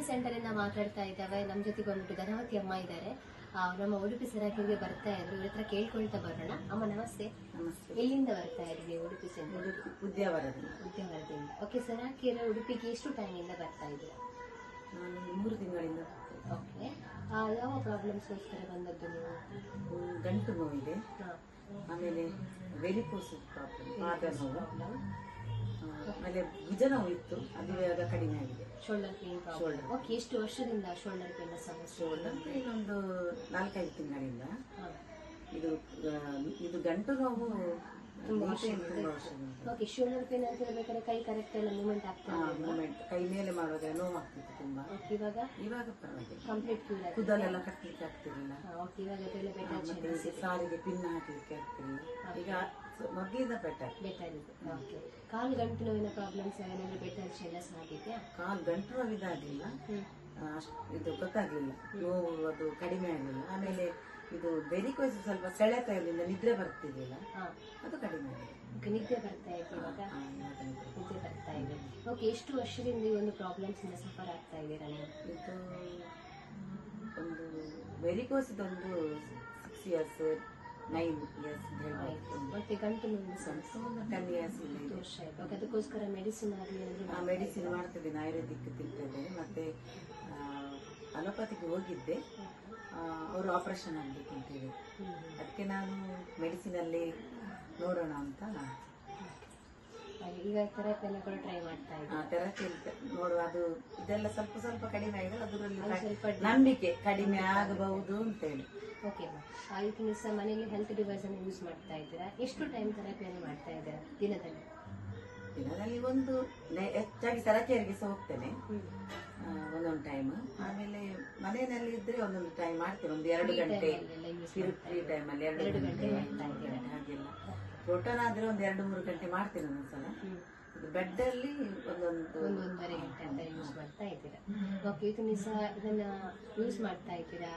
Centre ಇಂದ ಮಾತಾಡ್ತಾ ಇದ್ದಾವೆ. ನಮ್ಮ ಜೊತೆಗೆ ಬಂದ್ಬಿಟ್ಟು ಧನವತಿ ಅಮ್ಮ ಇದ್ದಾರೆ. ನಮ್ಮ ಉಡುಪಿ ಸೆರಾಕಿಗೆ ಬರ್ತಾ ಇದ್ರು. ಇವ್ರ ಹತ್ರ ಕೇಳ್ಕೊಳ್ತಾ ಬರೋಣ. ಅಮ್ಮ ನಮಸ್ತೆ. ನಮಸ್ತೆ. ಎಲ್ಲಿಂದ ಬರ್ತಾ ಇದ್ರಿ ಉಡುಪಿ ಸೆಂಟರ್? ಉದ್ಯಾವರದಿಂದ. ಓಕೆ, ಸೆರಾಕಿಯರ ಉಡುಪಿಗೆ ಎಷ್ಟು ಟೈಮ್ ಇಂದ ಬರ್ತಾ ಇದ್ದೀರಾ? ನಾನು 3 ತಿಂಗಳಿಂದ. ಓಕೆ, ಯಾವ ಪ್ರಾಬ್ಲಮ್ಸ್ಗೋಸ್ಕರ ಬಂದದ್ದು ನೀವು? ಗಂಟು ನೋವಿದೆ, ಆಮೇಲೆ ವೆರಿಕೋಸ್ ಪ್ರಾಬ್ಲಮ್, ಆಮೇಲೆ ಭುಜ ನೋವು ಇತ್ತು, ಅದು ಇವಾಗ ಕಡಿಮೆ ಆಗಿದೆ. Shoulder pain problem. ಓಕೆ, ಎಷ್ಟು ವರ್ಷದಿಂದ ಶೋಲ್ಡರ್ ಪೇನ್ ಸಮಸ್ಯೆ? ಇನ್ನೊಂದು 4-5 ತಿಂಗಳಿಂದ. ಇದು ಗಂಟು ನೋವು ತುಂಬಾ ವರ್ಷದಿಂದ. ಓಕೆ, ಶೋಲ್ಡರ್ ಪೇನ್ ಅಂತ ಹೇಳ್ಬೇಕಾದ್ರೆ ಕೈ ಕರೆಕ್ಟ್ ಎಲ್ಲ ಮೂವ್ಮೆಂಟ್ ಆಗ್ತಾ ಮೂವ್ಮೆಂಟ್ ಕೈ ಮೇಲೆ ಮಾಡುವಾಗ ನೋವು ಆಗ್ತಿತ್ತು ತುಂಬಾ. ಇವಾಗ ಪರವಾಗಿಲ್ಲ, ಕಂಪ್ಲೀಟ್ ಕ್ಯೂರ್ ಆಗಿದೆ. ಕೂದಲೆಲ್ಲ ಕಟ್ಟಲಿಕ್ಕೆ ಆಗ್ತಿರಲಿಲ್ಲ. ಓಕೆ, ಇವಾಗ ಅದೆಲ್ಲ ಬೆಟರ್. ಸಾರಿಗೆ ಪಿನ್ ಹಾಕ್ಲಿಕ್ಕೆ ಆಗ್ತಿರಲಿಲ್ಲ. ಈಗ ಮೊದಲಿಂದ ಬೆಟರ್ ಇದೆ. ಓಕೆ, ಕಾಲು ಗಂಟು ನೋವಿನ ಪ್ರಾಬ್ಲಮ್ಸ್ ಏನಾದ್ರು ಬೆಟರ್ ಚೇಂಜಸ್ ಆಗಿದೆಯಾ? ಕಾಲು ಗಂಟು ನೋವು ಇದಾಗಲಿಲ್ಲ, ಇದು ಗೊತ್ತಾಗ್ಲಿಲ್ಲ, ನೋವು ಅದು ಕಡಿಮೆ ಆಗಲಿಲ್ಲ. ಆಮೇಲೆ ಇದು ವೆರಿಕೋಸ್ ಸ್ವಲ್ಪ ಸೆಳೆತ ಇರಲಿಲ್ಲ, ನಿದ್ರೆ ಬರ್ತಿರ್ಲಿಲ್ಲ, ಅದು ಕಡಿಮೆ ಆಗಿದೆ. ನಿದ್ದೆ ಬರ್ತಾ ಇದೆ ಇವಾಗ? ನಿದ್ದೆ ಬರ್ತಾ ಇದೆ. ಓಕೆ, ಎಷ್ಟು ವರ್ಷದಿಂದ ಈ ಒಂದು ಪ್ರಾಬ್ಲಮ್ಸ್ ಇಂದ ಸಫರ್ ಆಗ್ತಾ ಇದ್ದೀರಾ ನೀವು? ಇದು ಒಂದು ವೆರಿಕೋಸ್ ಒಂದು 6 years 9 years ಮತ್ತೆ ಗಂಟು ನೋವು ಸ್ವಲ್ಪ 10 years ವರ್ಷ ಆಯ್ತು. ಓಕೆ, ಅದಕ್ಕೋಸ್ಕರ ಮೆಡಿಸಿನ್ ಆಗಲಿ ಮೆಡಿಸಿನ್ ಮಾಡ್ತಿದ್ದೀನಿ, ಆಯುರ್ವೇದಿಕ್ ತಿಂತಿದ್ದೇನೆ. ಮತ್ತೆ ಅಲೋಪತಿಗೆ ಹೋಗಿದ್ದೆ, ಅವರು ಆಪರೇಷನ್ ಆಗಬೇಕು ಅಂತೇಳಿ, ಅದಕ್ಕೆ ನಾನು ಮೆಡಿಸಿನಲ್ಲಿ ನೋಡೋಣ ಅಂತ. ಈಗ ಥೆರಪಿಯನ್ನು ಕೂಡ ಟ್ರೈ ಮಾಡ್ತಾ ಇದ್ದೀನಿ. ಥೆರಪಿ ನೋಡುವ, ಅದು ಇದೆಲ್ಲ ಸ್ವಲ್ಪ ಸ್ವಲ್ಪ ಕಡಿಮೆ ಆಗಿದೆ, ಅದರಲ್ಲಿ ಸ್ವಲ್ಪ ನಂಬಿಕೆ ಕಡಿಮೆ ಆಗಬಹುದು ಅಂತೇಳಿ. ಓಕೆ, ಇವತ್ತಿನ ದಿವಸ ಮನೆಯಲ್ಲಿ ಹೆಲ್ತ್ ಡಿವೈಸ್ ಅನ್ನು ಯೂಸ್ ಮಾಡ್ತಾ ಇದ್ದೀರಾ? ಎಷ್ಟು ಟೈಮ್ ಥೆರಪಿಯನ್ನು ಮಾಡ್ತಾ ಇದ್ದೀರಾ ದಿನದಲ್ಲಿ? ಒಂದು ಹೆಚ್ಚಾಗಿ ಸರಕಿಯರಿಗೆ ಸಹ ಹೋಗ್ತೇನೆ ಒಂದೊಂದು ಟೈಮ್. ಆಮೇಲೆ ಮನೆಯಲ್ಲಿ ಇದ್ರೆ ಒಂದೊಂದು ಟೈಮ್ ಮಾಡ್ತೇನೆ, ಒಂದು 2 ಗಂಟೆ ಫ್ರೀ ಟೈಮಲ್ಲಿ 2 ಗಂಟೆ ಹಾಗೆಲ್ಲ. ಟೋಟಲ್ ಆದ್ರೆ ಒಂದು 2-3 ಗಂಟೆ ಮಾಡ್ತೇನೆ ಒಂದೊಂದ್ಸಲ. ಬೆಡ್ ಅಲ್ಲಿ ಒಂದೊಂದೂವರೆ ಗಂಟೆ ಅಂತ ಯೂಸ್ ಮಾಡ್ತಾ ಇದ್ದೀರಾ? ಓಕೆ, ಇವತ್ತಿನ ದಿವಸ ಇದನ್ನ ಯೂಸ್ ಮಾಡ್ತಾ ಇದ್ದೀರಾ?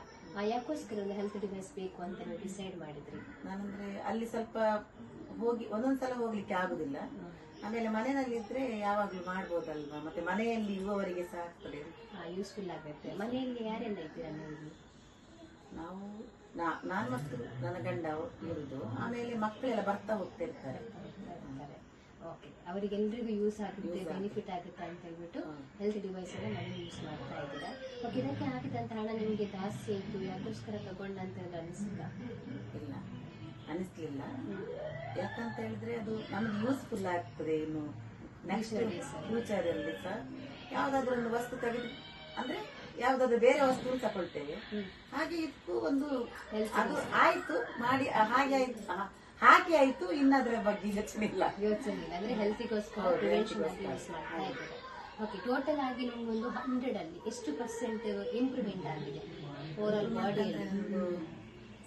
ಯಾಕೋಸ್ಕರ ಒಂದು ಹೆಲ್ತ್ ಡಿವೈಸ್ ಬೇಕು ಅಂತ ನೀವು ಡಿಸೈಡ್ ಮಾಡಿದ್ರಿ? ನಾನಂದ್ರೆ ಅಲ್ಲಿ ಸ್ವಲ್ಪ ಒಂದೊಂದ್ಸಲ ಹೋಗ್ಲಿಕ್ಕೆ ಆಗುದಿಲ್ಲ, ಆಮೇಲೆ ಮನೆಯಲ್ಲಿ ಇದ್ರೆ ಯಾವಾಗ್ಲೂ ಮಾಡ್ಬೋದಲ್ವಾ, ಮತ್ತೆ ಮನೆಯಲ್ಲಿ ಇರುವವರಿಗೆ ಸಹ ಆಗ್ತದೆ, ಯೂಸ್ಫುಲ್ ಆಗುತ್ತೆ. ಮನೆಯಲ್ಲಿ ಯಾರೆಲ್ಲ ಇದ್ದೀರಾ ನೀವು? ನಾನು ಮತ್ತು ನನ್ನ ಗಂಡ ಇರುದು, ಆಮೇಲೆ ಮಕ್ಕಳೆಲ್ಲ ಬರ್ತಾ ಹೋಗ್ತಾ ಇರ್ತಾರೆ. ಓಕೆ, ಅವರಿಗೆಲ್ಲರಿಗೂ ಯೂಸ್ ಆಗುತ್ತೆ, ಬೆನಿಫಿಟ್ ಆಗುತ್ತೆ ಅಂತ ಹೇಳ್ಬಿಟ್ಟು ಹೆಲ್ತ್ ಡಿವೈಸ್ ಅನ್ನ ಮನೆ ಯೂಸ್ ಮಾಡ್ತಾ ಇದ್ದೀರಾ? ಓಕೆ, ಇದಕ್ಕೆ ಹಾಕಿದಂತ ಹಣ ನಿಮಗೆ ಜಾಸ್ತಿ ಆಯ್ತು, ಯಾಕೋಸ್ಕರ ತಗೊಂಡಂತ ಅನಿಸಿಲ್ಲ? ಇಲ್ಲ, ಅನಿಸ್ಲಿಲ್ಲ. ಯಾಕಂತ ಹೇಳಿದ್ರೆ ಅದು ನಮ್ಗೆ ಯೂಸ್ಫುಲ್ ಆಗ್ತದೆ. ಇನ್ನು ನೆಕ್ಸ್ಟ್ ಫ್ಯೂಚರ್ ಅಲ್ಲಿ ಸಹ ಯಾವ್ದಾದ್ರು ಒಂದು ವಸ್ತು ತೆಗೆದು, ಅಂದ್ರೆ ಯಾವ್ದಾದ್ರು ಬೇರೆ ವಸ್ತು ತಗೊಳ್ತೇವೆ, ಹಾಗೆ ಇದಕ್ಕೂ ಒಂದು ಅದು ಆಯ್ತು ಮಾಡಿ ಹಾಗೆ ಆಯ್ತು, ಇನ್ನದ್ರ ಬಗ್ಗೆ ಯೋಚನೆ ಇಲ್ಲ. ಅಂದ್ರೆ ಹೆಲ್ತಿಗೋಸ್ಕರ ಪ್ರಿವೆನ್ಷನ್ ಆಗಿ ಯೂಸ್ ಮಾಡ್ತಾ ಇದ್ದಾರೆ. ಓಕೆ, ಟೋಟಲ್ ಆಗಿ ನಿಮ್ಗೊಂದು 100 ಅಲ್ಲಿ ಎಷ್ಟು % ಇಂಪ್ರೂವ್ಮೆಂಟ್ ಆಗಿದೆ ಓವರಾಲ್ ಬಾಡಿಯಲ್ಲಿ?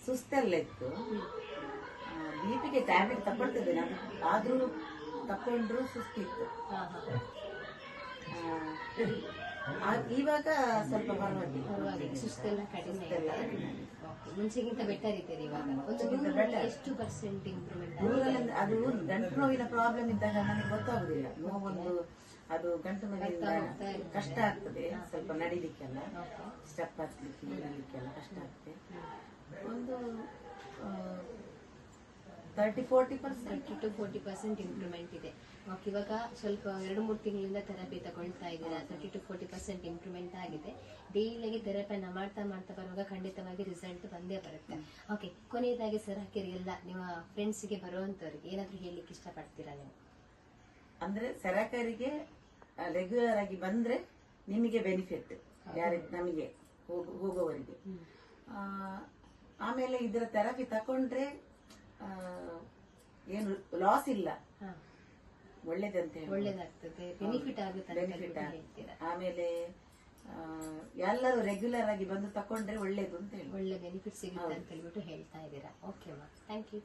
ಸುಸ್ತೆಲ್ಲ ಇತ್ತು, ಬಿಪಿಗೆ ಟ್ಯಾಬ್ಲೆಟ್ ತಗೊಳ್ತಿದ್ದೇನೆ, ಅದು ಆದ್ರೂ ತಕೊಂಡ್ರು ಸುಸ್ತಿತ್ತು. ಇವಾಗ ಸ್ವಲ್ಪ ಪರವಾಗಿಲ್ಲ, ಸುಸ್ತೆಲ್ಲ ಕಡಿಮೆ ಇದೆ. ಮುಂಚೆಗಿಂತ ಬೆಟರ್ ಇದ್ದೀರಿ ಇವಾಗ? ಎಷ್ಟು % ಇಂಪ್ರೂವ್ಮೆಂಟ್? ಅದು ಗಂಟು ನೋವಿನ ಪ್ರಾಬ್ಲಮ್ ಇದ್ದಾಗ ನನಗೆ ಗೊತ್ತಾಗುದಿಲ್ಲ, ನೋವೊಂದು ಅದು ಗಂಟು ನೋವಿಂದ ಕಷ್ಟ ಆಗ್ತದೆ, ಸ್ವಲ್ಪ ನಡಿಲಿಕ್ಕೆಲ್ಲ, ಸ್ಟೆಪ್ ಹತ್ಲಿಕ್ಕೆ ನಡಿಲಿಕ್ಕೆಲ್ಲ ಕಷ್ಟ ಆಗ್ತದೆ. ಒಂದು 30-40% to 40% ಇಂಪ್ರೂವ್ಮೆಂಟ್ ಇದೆ. ಓಕೆ, ಇವಾಗ ಸ್ವಲ್ಪ 2-3 ತಿಂಗಳಿಂದ ಥೆರಪಿ ತಗೊಳ್ತಾ ಇದ್ದೀರಾ, 30-40% ಇಂಪ್ರೂವ್ಮೆಂಟ್ ಆಗಿದೆ. ಡೈಲಿಗೆ ಥೆರಪಿಯನ್ನು ಮಾಡ್ತಾ ಬರುವಾಗ ಖಂಡಿತವಾಗಿ ರಿಸಲ್ಟ್ ಬಂದೇ ಬರುತ್ತೆ. ಓಕೆ, ಕೊನೆಯದಾಗಿ ಸೆರಾಕಿಯರಿಗೆಲ್ಲ ನಿಮ್ಮ ಫ್ರೆಂಡ್ಸ್ಗೆ ಬರುವಂತವ್ರಿಗೆ ಏನಾದ್ರೂ ಹೇಳಲಿಕ್ಕೆ ಇಷ್ಟಪಡ್ತೀರಾ ನೀವು? ಅಂದ್ರೆ ಸೆರಾಕಿಯರಿಗೆ ರೆಗ್ಯುಲರ್ ಆಗಿ ಬಂದ್ರೆ ನಿಮಗೆ ಬೆನಿಫಿಟ್, ನಮಗೆ ಹೋಗೋವರಿಗೆ. ಆಮೇಲೆ ಇದರ ಥೆರಪಿ ತಕೊಂಡ್ರೆ ಏನು ಲಾಸ್ ಇಲ್ಲ, ಒಳ್ಳೇದಾಗ್ತದೆ, ಬೆನಿಫಿಟ್ ಆಗುತ್ತೆ. ಆಮೇಲೆ ಎಲ್ಲರೂ ರೆಗ್ಯುಲರ್ ಆಗಿ ಬಂದು ತಕೊಂಡ್ರೆ ಒಳ್ಳೇದು ಅಂತ ಹೇಳಿ, ಒಳ್ಳೆ ಬೆನಿಫಿಟ್ ಸಿಗುತ್ತೆ ಅಂತ ಹೇಳ್ಬಿಟ್ಟು ಹೇಳ್ತಾ ಇದ್ದೀರಾ. ಓಕೆ ಮಾ, ಥ್ಯಾಂಕ್ ಯು.